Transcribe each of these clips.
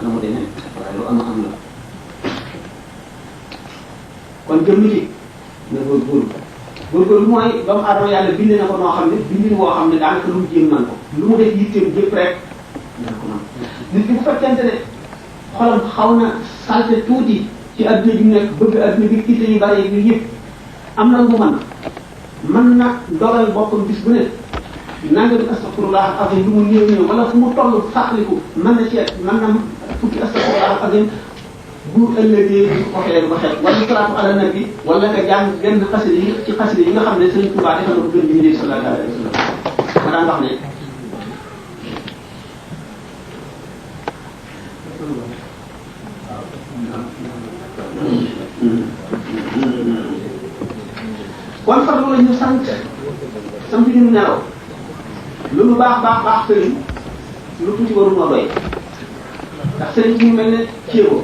na mu demee waaye lu am la kon jëmm ci na góorgóorlu mooy doomu aadama yàlla bind na ko noo xam ne bindin woo xam ne daanaka lu mu jéem man ko lu mu def yitteem jëpp rek dana ko man nit ki bu fekkente ne xolam xaw na salte tuuti ci adduna bi nekk bëgg adduna bi itte yu bari yu yëpp am na lu mu mën na dogal boppam bis bu ne nanga di astaghfirullah azim lu mu néew néew wala fu mu toll fàqliku mën na fukki astaghfirullah azim bu ëllëgee du ko xeeb ba xeeb wala salaatu ala nabi wala nga jàng benn xasida yi ci xasida yi nga xam ne Sëriñ Tuubaa defal na ko gën di ñu sallallahu alayhi wa sallam ma daan wax ne kon farlu la ñu sant ñu nelaw lu baax sëriñ lu tuuti waru noo doy ndax sëriñ ci ñu mel ne ceebo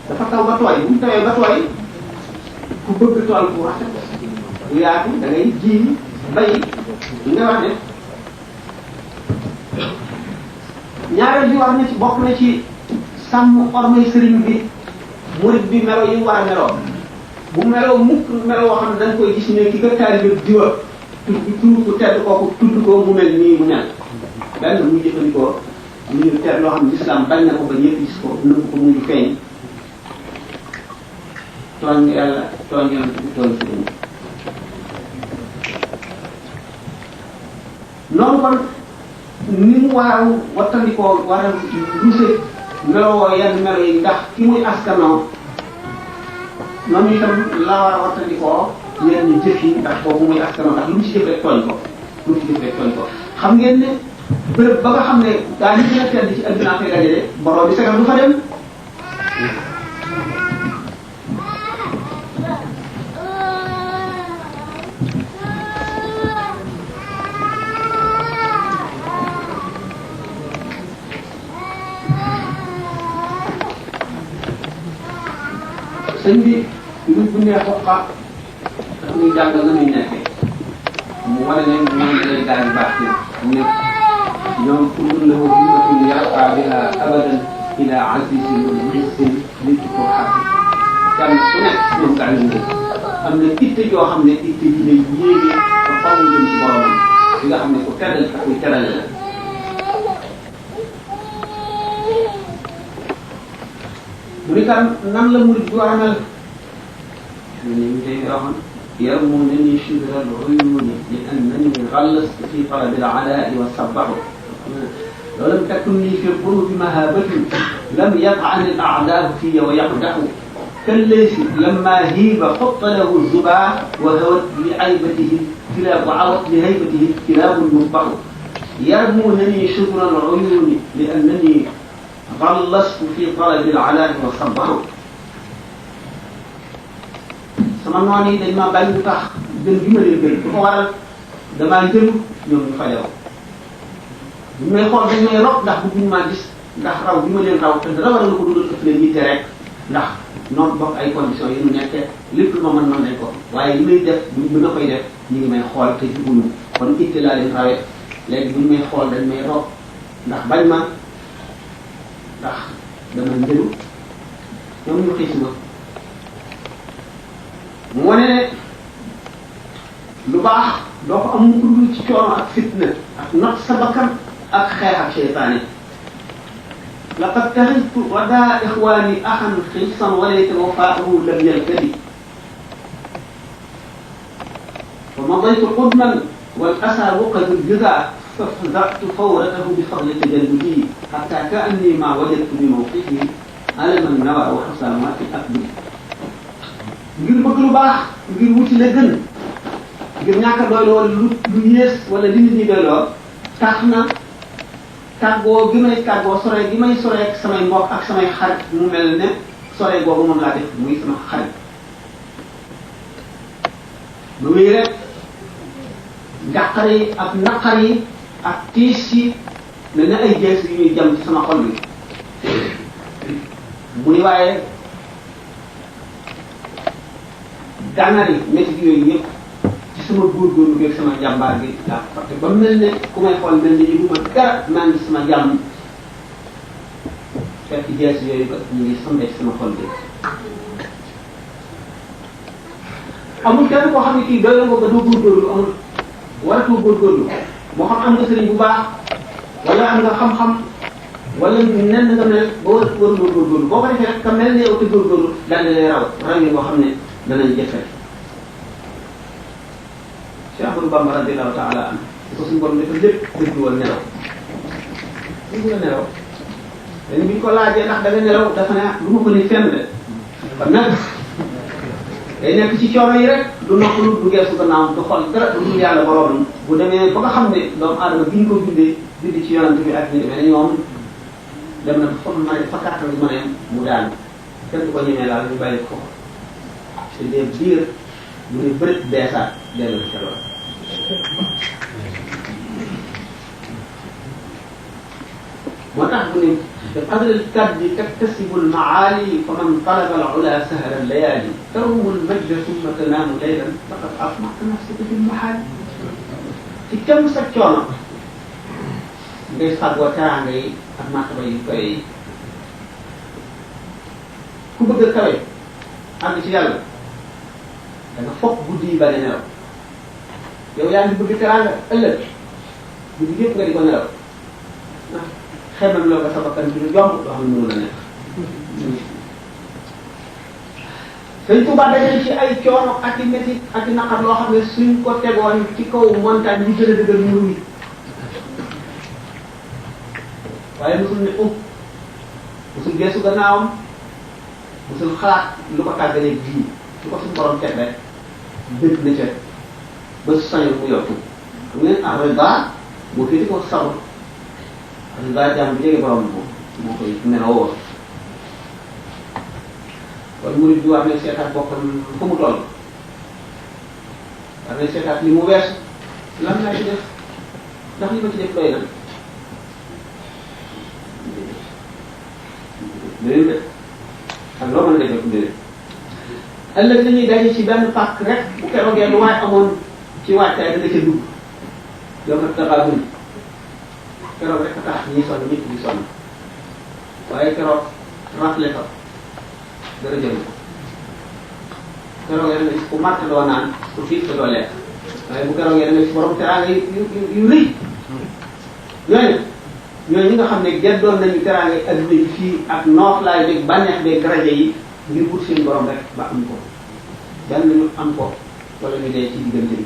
dafa taw ba tooy bu mu tawee ba tooy ku bëgg tool bu rafet bu yaatu da ngay ji bay li nga wax ne ñaareel bi wax na ci bokk na ci sàmm ormay sëriñ bi murid bi melo yi war a meloo bu meloo mukk meloo woo xam ne dañ koy gis ne ki nga taalibe diwa tudd ku tedd kooku tudd ko mu mel nii mu mel benn muy jëfandikoo lu ñu tedd loo xam ne l'islam bañ na ko ba ñëpp gis ko nëbb ko muy feeñ tooñ yàlla tooñ yonent bi tooñ sëriñ noonu kon ni mu waaw wattandikoo war a ruse melowoo yenn melo yi ndax ki muy askanoo noonu itam la war a wattandikoo yenn jëf yi ndax boobu muy askanoo ndax lu mu ci jëf rek tooñ ko xam ngeen ne bërëb ba nga xam ne daa ñu gën a tedd ci adduna koy dajale borom bi sagal du fa dem sëñ bi ñun bu nee xoqa daf ñuy jàngal na muy nekkee mu wane ne ñoom lay daal di baax ci ne ñoom kullun lahu himmatun yarqa biha abadan ila azizin muhsin nit ko xaar kenn ku nekk ñoom daal di am na itte joo xam ne itte ji lay yéege ba faw jëm ci boromam li nga xam ne ku teral ak kuy terale la mu ni kan nan la murid bi war a mel ñu tey waxoon يرمونني شبر العيون لأنني غلست في طلب العلاء والصبر لو لم تكن لي في القلوب مهابة لم يطعن الأعداء في ويقدح كالليث لما هيب حط له الزباع وهوت لعيبته الكلاب وعوت لهيبته الكلاب المصبح يرمونني شبر العيون لأنني غلست في طلب العلاء والصبر sama noon yi dañ ma bañ lu tax gën gi ma leen gën bu ko waral damaa njëlu ñoom ñu fajaroo bu may xool dañ may rob ndax bëgguñ maa gis ndax raw bi ma leen raw te dara waral na ko dundal ëpp leen yitte rek ndax noonu bokk ay conditions yi ñu nekkee lépp lu ma mën noonu nañ ko waaye li may def buñ mën a koy def ñu ngi may xool te juguñu kon itte laa leen rawee léegi buñ may xool dañ may rob ndax bañ ma ndax dama njëlu ñoom ñu xëy si ma mu wane ne lu baax doo ko am mu dul ci coono ak fitna ak not sa bakkan ak xeex ak seytaane laqad taxiltu wadaa ixwaani axan xisan walayta wafaahu lam yaltadi fa madaytu qudman wal asa wuqadu ljuda fafdatu fawratahu bi fadli tajalludi xatta ka anni ma wajadtu bi mawqifi alaman nawa wa xusamaati akbidi ngir bëgg lu baax ngir wuti la gën ngir ñàkk a doyloo wala lu yées wala li nit ñi doyloo tax na tàggoo gi may tàggoo sore gi may sore ak samay mbokk ak samay xarit mu mel ne sore boobu moom laa def muy sama xarit ba wéy rek njàqare yi ak naqar yi ak tiis yi mel ne ay jees yu ñuy jam ci sama xol bi mu ni waaye gànnari métit yooyu yëpp ci sama góorgóorlu gi ak sama jàmbaar gi daa ko fàtte ba mel ne ku may xool mel ne yëguma dara maa ngi sama jàmm fekk jees yooyu ko ñu ngi sambee ci sama xol bi amul kenn koo xam ne kii doy na ko ba doo góorgóorlu amul waratoo góorgóorlu moo xam am nga sëriñ bu baax wala am nga xam-xam wala nen nga mel ba waruloo góorgóorlu boo ko defee rek ka mel ne yow te góorgóorlu daal di lay raw yi boo xam ne danañ jafe Cheikh Ahmadou Bamba radiyallahu ta'ala an di ko suñu borom dafa lépp dëgg woon nelaw dëgg la nelaw dañu bi ñu ko laajee ndax da nga nelaw dafa ne lu ma ko ni fenn de kon nag day nekk ci coono yi rek du noppalu du geesu gannaaw du xool dara du dul yàlla boroomam bu demee ba nga xam ne doomu aadama bi ñu ko bindee bind ci yonante bi ak ni demee ne ñoom dem na fa fa kàttan bi mëneem mu daan kenn du ko ñemee laal ñu bàyyi ko te dee biir mu ne bërit beesaat dellu ci loolu moo tax bu ne بقدر الكبد تكتسب المعالي فمن طلب العلا سهر الليالي تروم المجد ثم تنام ليلا فقد اطمأت نفسك في المحال ci kenn sa coono ngay fàggoo teraanga yi ak martaba yu koy ku bëgg a kawe àgg ci yàlla da nga fokk guddi yi bañ a nelaw yow yaa ngi bëgg teraanga ëllëg guddi yëpp nga di ko nelaw xemal loo ko sa bakkan bi lu yomb loo xam ne mënu la nekk Sëñ Tuubaa dajale ci ay coono ak i métti ak i naqar loo xam ne suñ ko tegoon ci kaw montagne bi gën a dëgër mu wi waaye mosul ne mosul geesu gannaawam mosul xalaat lu ko tàggalee bii lu ko suñu borom teg rek dëgg na ca ba sañul mu yokku xam ngeen arreda moo féeti ko sabr arreda jàmm bi jege borom moo koy meloo kon murid bi war na seetaat boppam fu mu toll war na seetaat li mu weesu lan laa ci def ndax li ma ci def doy na léegi de ak loo mën a defee ku déwén ëllëg dañuy daje ci benn pàcc rek bu keroogee lu waay amoon ci waajtaay da nga ca dugg yow kat dafa dund keroog rek a tax ñuy sonn ñëpp di sonn waaye keroog rafle fa dara jël ko keroogee da nga gis ku màtt doo naan ku fiit doo lekk waaye bu keroogee da nga gis borom teraanga yu rëy ñooñu ñi nga xam ne geddoon nañu teraanga yi adduna yi fii ak nooflaay beeg bànneex beeg daraja yi ngir wut seen borom rek ba am ko dal nañu am ko wala ñu dee ci diggante bi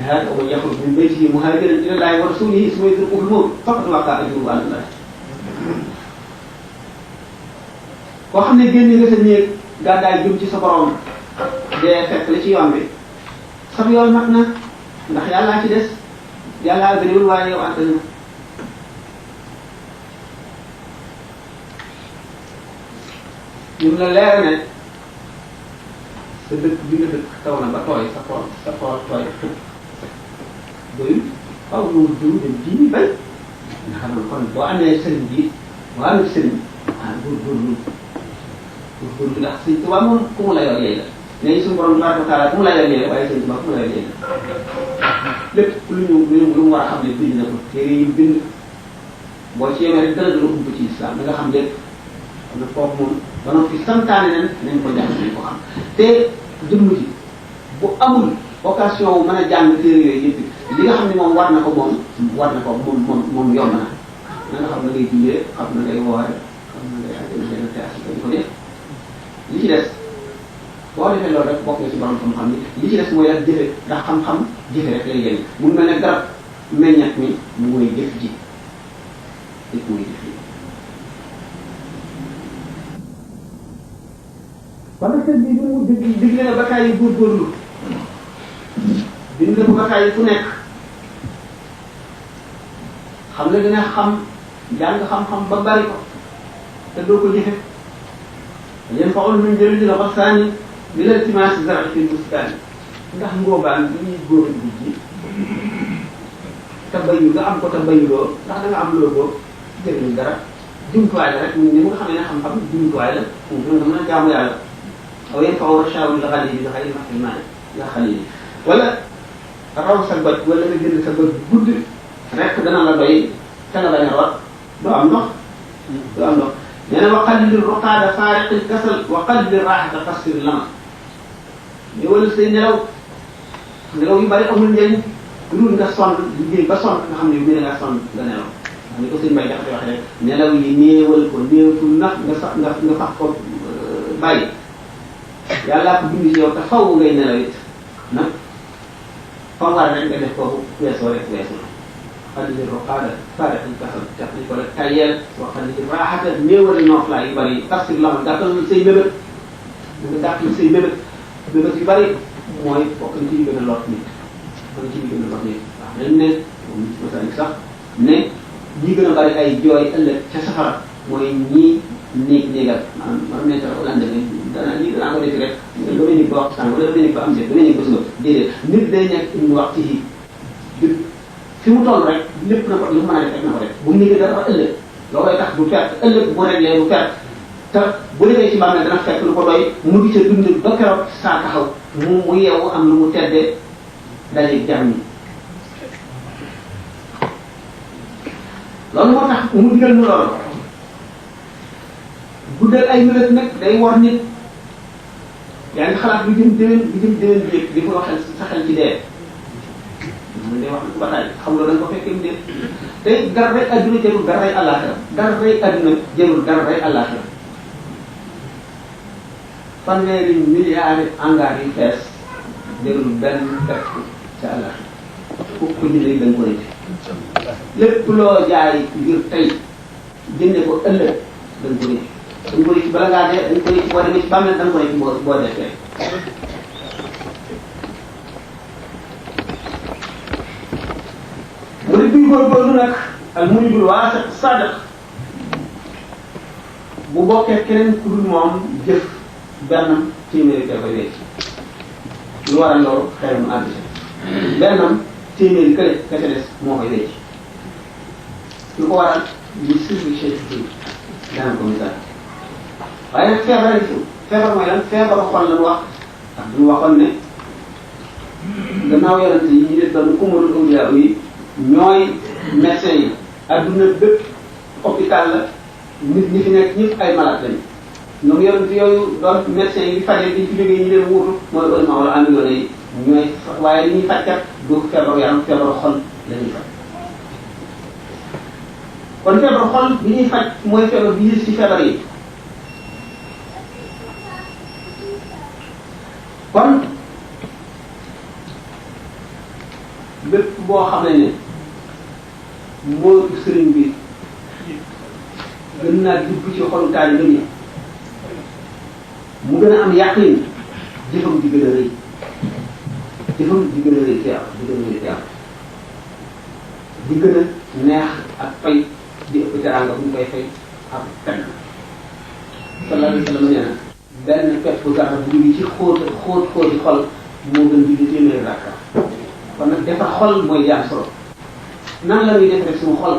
hada wa yaxruj min baytihi muhajiran ila llahi wa rasulihi summa yudrikuhu al-mawt faqad waqa ajruhu ala llah koo xam ne génn nga sa néeg gàddaay jëm ci sa borom dee fekk la ci yoon bi sam yoon mat na ndax yàllaa ci des yàllaa gënewul waaye yow àttal na ñun la leer ne sa dëkk bi nga dëkk taw na ba tooy sa tool tooy doyul xaw ma jiw dem ji ñu bay nga xam ne kon boo amee sëriñ bi boo amee sëriñ góorgóorlu ndax Sëriñ Tuubaa moom ku mu la yor yey la léegi suñu borom tabaaraka wa taala ku mu la yor yey la waaye Sëriñ Tuubaa ku mu la yor yey la lépp lu mu war a xam ne bind na ko téere yi bind boo ci yemee rek dara dana ump ci islam da nga xam lépp xam ne foofu moom ba noppi santaane nañ ko jàng nañ ko xam te jëmm ji bu amul occasion wu mën a jàng téere yooyu yëpp li nga xam ne moom war na ko moom yomb na nga xam na ngay jullee xam na ngay woore xam na ngay àjjana benn te asika di ko def li ci des boo defee loolu rek bokk nga ci borom xam-xam ni li ci des mooy ak jëfe ndax xam-xam jëfe rek lay génn mu mel ne garab meññat mi mooy jëf ji lépp mooy jëf ji kon nag sëñ bi mu digle na bataay yi góorgóorlu digle bu bataay yi fu nekk xam ne dina xam jàng xam-xam ba bari ko te doo ko jëfe yéen fa ol min jëriñ la waxtaani li la timaas zara fi bustaani ndax ngóobaan bi ñuy góob bi ji te bayu nga am ko te bayuloo ndax da nga am loo góob jëriñ dara jumtuwaay la rek ni mu nga xamee ne xam-xam jumtuwaay la nga mën a jaamu yàlla aw yéen fa ol rachawul la xale yi bi xëy na maa nga xale yi wala raw sa goj wala nga jënd sa goj gudd rek dana la doy te nga bañ a root doo am ndox du am ndox nee na wa qallil ruqaada faariqil kasal wa qallil raaxata qasir lama néewal say nelaw yu bari amul njëriñ lu nga sonn liggéey ba sonn nga xam ne bu nga sonn nga nelaw xam ne ko sëñ Mbay Jaxate waxee rek nelaw yi néewal ko néewatul ndax nga sax nga fax ko bàyyi yàllaa ko bind ci yow te faw ngay nelaw it nag fa war rek nga def kooku weesoo rek weesoo xalili roqaada faarixil kasal teqli ko rek tayeel wa xalili raaxata néewal nooflaa yu bari parce que lama gàttal say mébét nga gàttal say mébét mébét yu bari mooy bokk na ci yu gën a lot nit bokk na ci yu gën a lot nit waaw dañ ne moom nit masalik sax ne ñi gën a bari ay jooy ëllëg ca safara mooy ñii néegal maanaam nekk wala dana ñi danaa ko defi rek dama nekk ba wax sànq wala dama nekk ba am seet dama nekk ba suba déedéet nit day nekk une wax ci fi mu toll rek lépp na ko lu mën a def rek na ko def bu mu nekkee dara ëllëg loo koy tax du perte ëllëg bu réglé du perte te bu defee ci bàmmeel dana fekk lu ko doy mu ngi ca dund ba keroog saa taxaw mu yeewu am lu mu teddee dajeeg jàmm ñi loolu moo tax mu digal nu loolu guddal ay minute nag day war nit yaa ngi xalaat bi jëm déwén bi di ko waxal sa xel ci dee man day wax ba tàyyi xam nga da nga ko fekkee mu dee tey dara rey adduna jërul dara rey àllaaxira dara rey adduna jërul dara rey àllaaxira fanweeri milliards engrais yi fees jërul benn fekk ca àllaaxira foofu ko jëndee da nga ko rëcc lépp loo jaay ngir tey jënde ko ëllëg da nga ko rëcc da nga ko rëcc bala ngaa dee da nga ko rëcc boo demee ci bàmmeel da nga ko rëcc boo defee mu ne bii góorgóorlu nag al munibul waasiq sadiq bu bokkee keneen ku dul moom jëf bennam téeméeri kay koy wecc lu waral loolu xëy mu àgg bennam téeméeri kële ka ca des moo koy wecc lu ko waral li sirri chef bi dana ko misaal waaye nag feebar mooy lan feebaru xol lañu wax ndax duñu waxoon ne gannaaw yonent yi ñu def doon kumarul awliya yi ñooy médecin yi adduna bépp hôpital la nit ñi fi nekk ñëpp ay malade lañu ñoom yonent yooyu doon médecin yi fajee di ci jógee ñu leen wuutu mooy ulama wala amilona yi ñooy waaye li ñuy fajkat du feebaru yaram feebaru xol la ñuy faj kon feebaru xol bi ñuy faj mooy feebar bi yées ci feebar yi kon bépp boo xam ne moo sëriñ bi gën naa dugg ci xolu taalibe bi mu gën a am yaqin jëfam di gën a rëy jëfam di gën a rëy teew di gën a rëy teew di gën a neex ak fay di ëpp teraanga bu ñu koy fay ak fenn sallallahu alayhi wa sallam nee na benn pepp garab bu jóge ci xóoti xol moo gën di téeméeri rakka kon nag defar xol mooy jaam solo nan la ñuy def rek suñu xol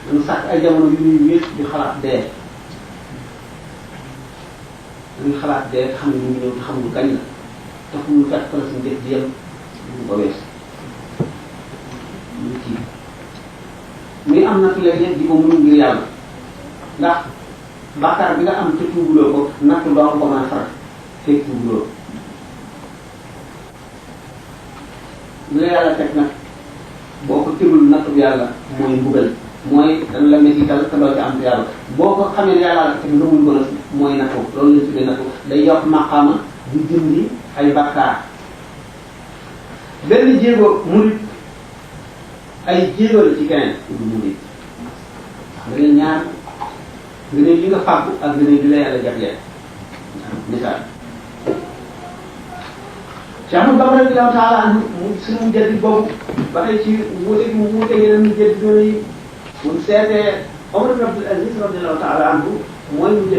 dañu sàkk ay jamono yu ñuy wéet di xalaat dee dañuy xalaat dee xam ne ñu ngi ñëw te xam nga kañ la te fu mu fekk la suñu def di yem ñu ko wees ñu kii muy am na léeg-léeg di ko mun ngir yàlla ndax bàkkaar bi nga am te tuubuloo ko natt doo ko mën a faral fekk tuubuloo lu la yàlla teg nag boo ko tegul natt bi yàlla mooy mbugal mooy dana la métital te doo ci am yàlla boo ko xamee ne yàlla la teg nga mun ko nag mooy nattu loolu lañ tuddee nattu day yokk maqaama di dindi ay bàkkaar benn jéego murit ay jéego la ci keneen du murit nga ne ñaar nga ne li nga fàggu ak nga ne li la yàlla jagleel misaal Cheikh Ahmadou Bamba radiyallahu taala anhu mu suñu jaddi boobu ba tey ci wuute gi mu wuute yeneen ñu jaddi doona yi mun seetee Omar ibn Abdul Aziz radiyallahu taala anhu mooy mu jaddi